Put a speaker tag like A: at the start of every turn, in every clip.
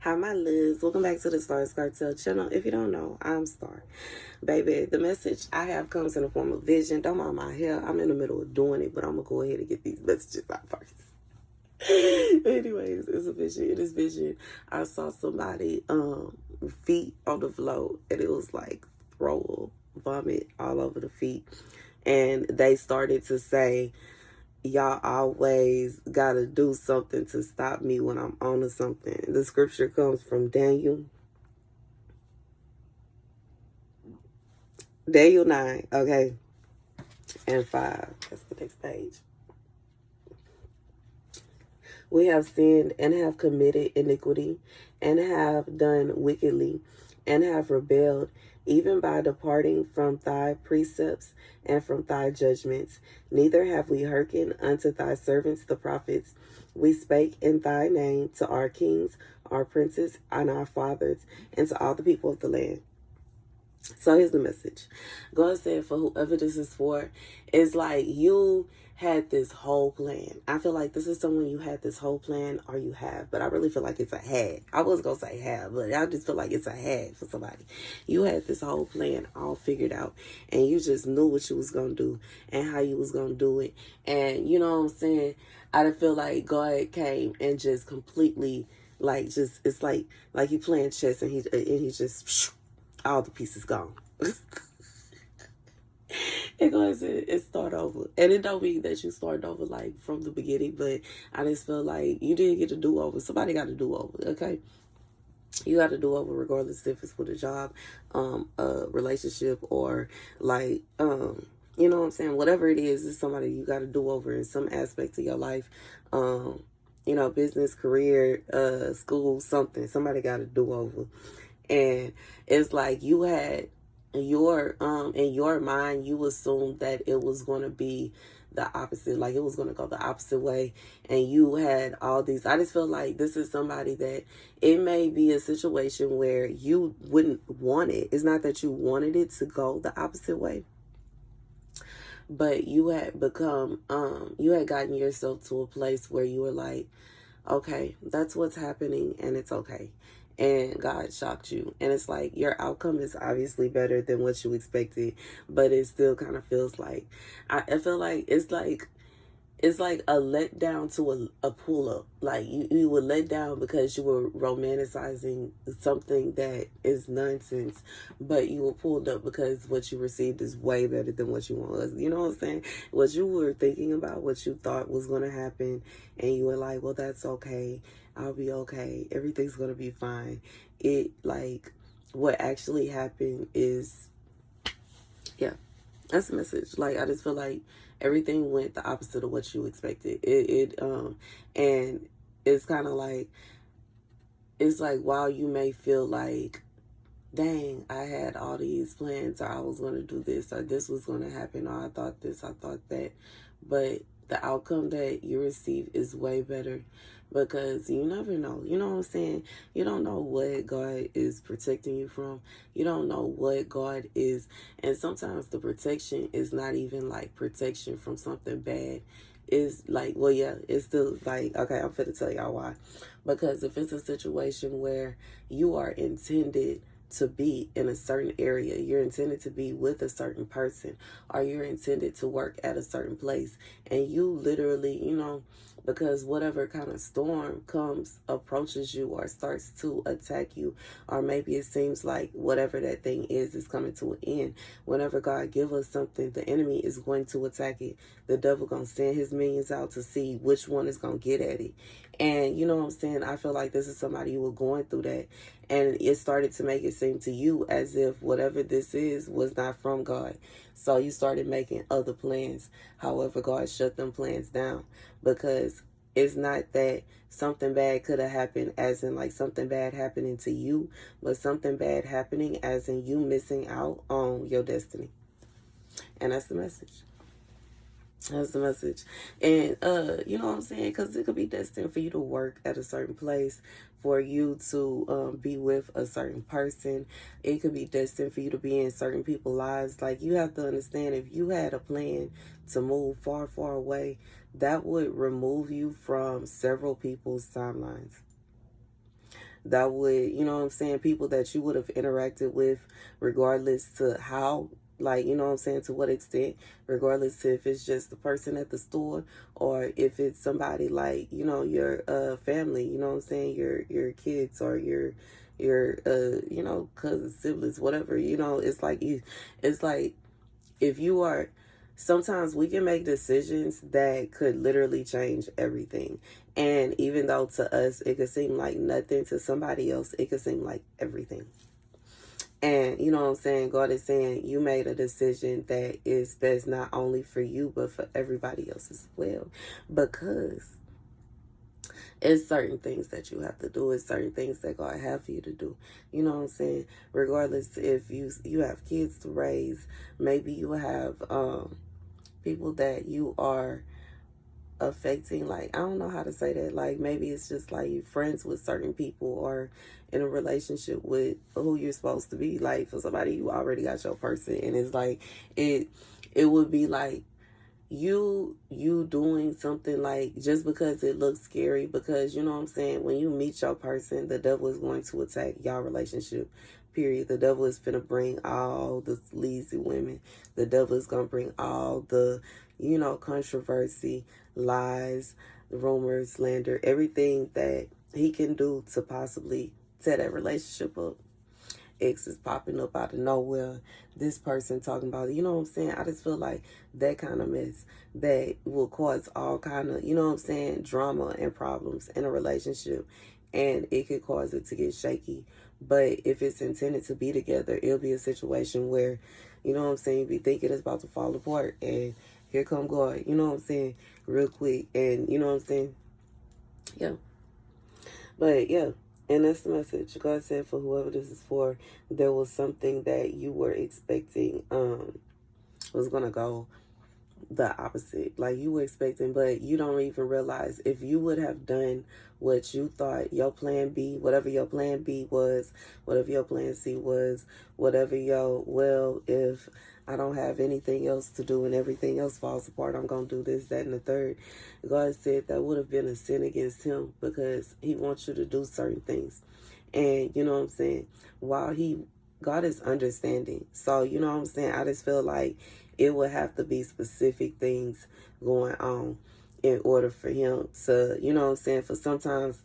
A: Hi, my Liz. Welcome back to the Starscartel channel. If you don't know, I'm Star. Baby, the message I have comes in the form of vision. Don't mind my hair. I'm in the middle of doing it, but I'm going to go ahead and get these messages out first. Anyways, it's a vision. It is vision. I saw somebody feet on the floor, and it was like throw vomit all over the feet. And they started to say, y'all always gotta do something to stop me when I'm on to something. The scripture comes from Daniel 9, okay, and 5. That's the next page. We have sinned and have committed iniquity and have done wickedly and have rebelled, even by departing from thy precepts and from thy judgments. Neither have we hearkened unto thy servants the prophets. We spake in thy name to our kings, our princes, and our fathers, and to all the people of the land. So here's the message. God said for whoever this is for, it's like you had this whole plan. I feel like this is someone you had this whole plan, or you have, but I really feel like it's a had. I was going to say have, but I just feel like it's a had for somebody. You had this whole plan all figured out, and you just knew what you was going to do and how you was going to do it. And you know what I'm saying? I feel like God came and just completely, like, just, it's like you playing chess, and he just, all the pieces gone. It goes and start over. And it don't mean that you start over like from the beginning, but I just feel like you didn't get a do-over. Somebody got a do-over, okay? You got to do over regardless if it's with a job, a relationship, or like, you know what I'm saying? Whatever it is, it's somebody you got to do over in some aspect of your life. You know, business, career, school, something. Somebody got to do over. And it's like you had your in your mind, you assumed that it was going to be the opposite, like it was going to go the opposite way, and you had all these. I just feel like this is somebody that it may be a situation where you wouldn't want it. It's not that you wanted it to go the opposite way, but you had become you had gotten yourself to a place where you were like, okay, that's what's happening, and it's okay. And God shocked you. And it's like your outcome is obviously better than what you expected, but it still kind of feels like, I feel like it's like a letdown to a pull up. Like you were let down because you were romanticizing something that is nonsense, but you were pulled up because what you received is way better than what you want. You know what I'm saying? What you were thinking about, what you thought was going to happen, and you were like, well, that's okay. I'll be okay. Everything's going to be fine. It, like, what actually happened is, yeah, that's the message. Like, I just feel like everything went the opposite of what you expected. And it's kind of like, it's like, while you may feel like, dang, I had all these plans, or I was going to do this, or this was going to happen, or I thought this, I thought that, but the outcome that you receive is way better, because you never know. You know what I'm saying? You don't know what God is protecting you from. You don't know what God is. And sometimes the protection is not even like protection from something bad. It's like, well, yeah, it's still like, okay, I'm finna tell y'all why. Because if it's a situation where you are intended to be in a certain area, you're intended to be with a certain person, or you're intended to work at a certain place, and you literally, you know, because whatever kind of storm comes, approaches you, or starts to attack you, or maybe it seems like whatever that thing is coming to an end. Whenever God give us something, the enemy is going to attack it. The devil gonna send his minions out to see which one is gonna get at it. And you know what I'm saying? I feel like this is somebody who was going through that, and it started to make it seem to you as if whatever this is was not from God. So you started making other plans. However, God shut them plans down, because it's not that something bad could have happened as in like something bad happening to you, but something bad happening as in you missing out on your destiny. And that's the message. That's the message. And you know what I'm saying? Because it could be destined for you to work at a certain place, for you to be with a certain person. It could be destined for you to be in certain people's lives. Like, you have to understand, if you had a plan to move far, far away, that would remove you from several people's timelines. that would, you know what I'm saying, people that you would have interacted with, regardless to how, like, you know what I'm saying, to what extent, regardless to if it's just the person at the store or if it's somebody like, you know, your family, you know what I'm saying, your kids or your you know, cousins, siblings, whatever, you know, it's like if you are, sometimes we can make decisions that could literally change everything. And even though to us it could seem like nothing, to somebody else it could seem like everything. And you know what I'm saying, God is saying you made a decision that is best not only for you but for everybody else as well, because it's certain things that you have to do. It's certain things that God have for you to do. You know what I'm saying? Regardless if you have kids to raise, maybe you have people that you are affecting, like, I don't know how to say that, like maybe it's just like you friends with certain people or in a relationship with who you're supposed to be. Like for somebody, you already got your person, and it's like it would be like you doing something, like, just because it looks scary, because you know what I'm saying, when you meet your person, the devil is going to attack y'all relationship, period. The devil is gonna bring all the sleazy women. The devil is gonna bring all the, you know, controversy, lies, rumors, slander, everything that he can do to possibly tear that relationship up. X is popping up out of nowhere. This person talking about, you know what I'm saying? I just feel like that kind of mess that will cause all kind of, you know what I'm saying, drama and problems in a relationship. And it could cause it to get shaky. But if it's intended to be together, it'll be a situation where, you know what I'm saying, you be thinking it's about to fall apart. And here come God, you know what I'm saying, real quick. And you know what I'm saying? Yeah. But yeah, and that's the message. God said for whoever this is for, there was something that you were expecting was gonna go the opposite. Like you were expecting, but you don't even realize if you would have done what you thought your plan B, whatever your plan B was, whatever your plan C was, whatever your, well, if I don't have anything else to do and everything else falls apart, I'm going to do this, that, and the third. God said that would have been a sin against him, because he wants you to do certain things. And you know what I'm saying? While God is understanding. So, you know what I'm saying? I just feel like it would have to be specific things going on in order for him to, you know what I'm saying, for sometimes,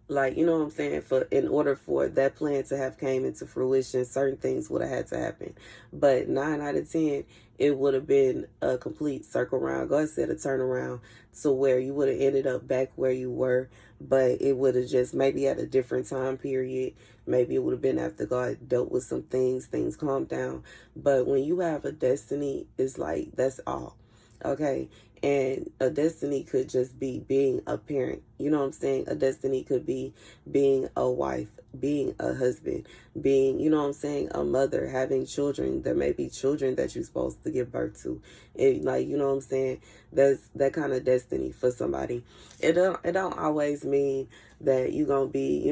A: like, you know what I'm saying, for in order for that plan to have came into fruition, certain things would have had to happen. But 9 out of 10, it would have been a complete circle round. God said a turnaround to where you would have ended up back where you were, but it would have just maybe at a different time period. Maybe it would have been after God dealt with some things calmed down. But when you have a destiny, it's like that's all. Okay. And a destiny could just be being a parent. You know what I'm saying? A destiny could be being a wife, being a husband, being, you know what I'm saying, a mother, having children. There may be children that you're supposed to give birth to. It, like, you know what I'm saying? That's that kind of destiny for somebody. It don't always mean that you're gonna be,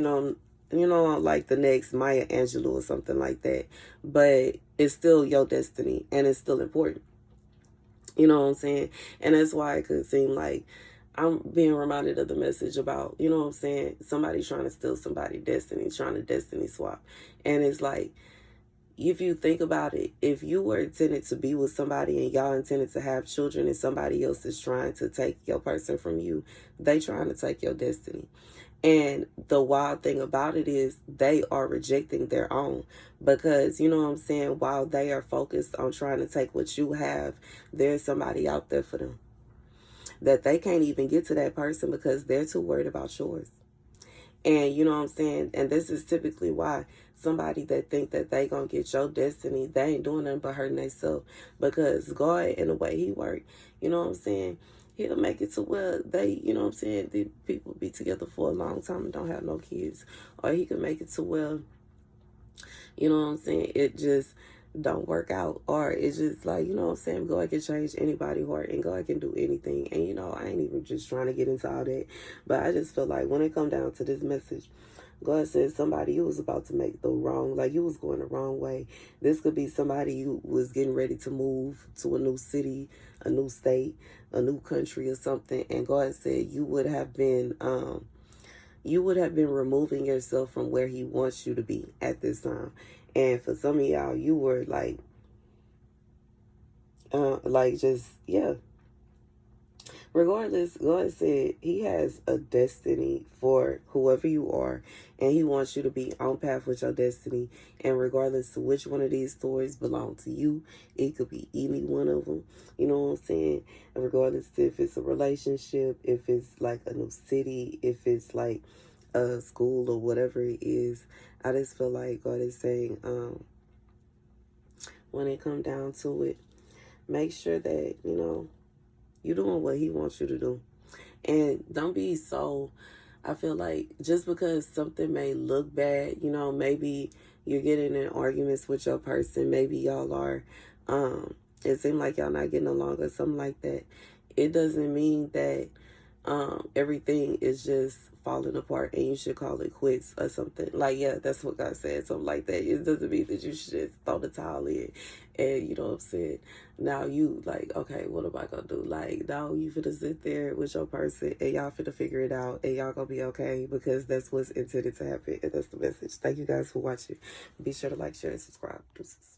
A: like the next Maya Angelou or something like that. But it's still your destiny and it's still important. You know what I'm saying? And that's why it could seem like I'm being reminded of the message about, you know what I'm saying, somebody trying to steal somebody's destiny, trying to destiny swap. And it's like, if you think about it, if you were intended to be with somebody and y'all intended to have children and somebody else is trying to take your person from you, they trying to take your destiny. And the wild thing about it is they are rejecting their own, because, you know what I'm saying, while they are focused on trying to take what you have, there's somebody out there for them that they can't even get to that person because they're too worried about yours. And you know what I'm saying? And this is typically why somebody that think that they gonna get your destiny, they ain't doing nothing but hurting themselves. Because God, in the way he work, you know what I'm saying, he'll make it to where they, you know what I'm saying, the people be together for a long time and don't have no kids. Or he can make it to where, you know what I'm saying, it just don't work out. Or it's just like, you know what I'm saying, God can change anybody's heart and God can do anything. And you know, I ain't even just trying to get into all that, but I just feel like when it come down to this message, God says somebody you was about to make the wrong, like you was going the wrong way. This could be somebody who was getting ready to move to a new city, a new state, a new country or something. And God said you would have been you would have been removing yourself from where he wants you to be at this time. And for some of y'all, you were just, yeah. Regardless, God said he has a destiny for whoever you are, and he wants you to be on path with your destiny. And regardless of which one of these stories belong to you, it could be any one of them. You know what I'm saying? And regardless if it's a relationship, if it's like a new city, if it's like a school or whatever it is, I just feel like God is saying, when it comes down to it, make sure that, you're doing what he wants you to do. And don't be so, I feel like just because something may look bad, maybe you're getting in arguments with your person, maybe y'all are, it seems like y'all not getting along or something like that. It doesn't mean that everything is just falling apart and you should call it quits or something. Like, yeah, that's what God said, something like that. It doesn't mean that you should just throw the towel in and, you know what I'm saying, now you like, okay, what am I gonna do? Like, now you finna sit there with your person and y'all finna figure it out and y'all gonna be okay, because that's what's intended to happen, and that's the message. Thank you guys for watching. Be sure to like, share, and subscribe. Deuces.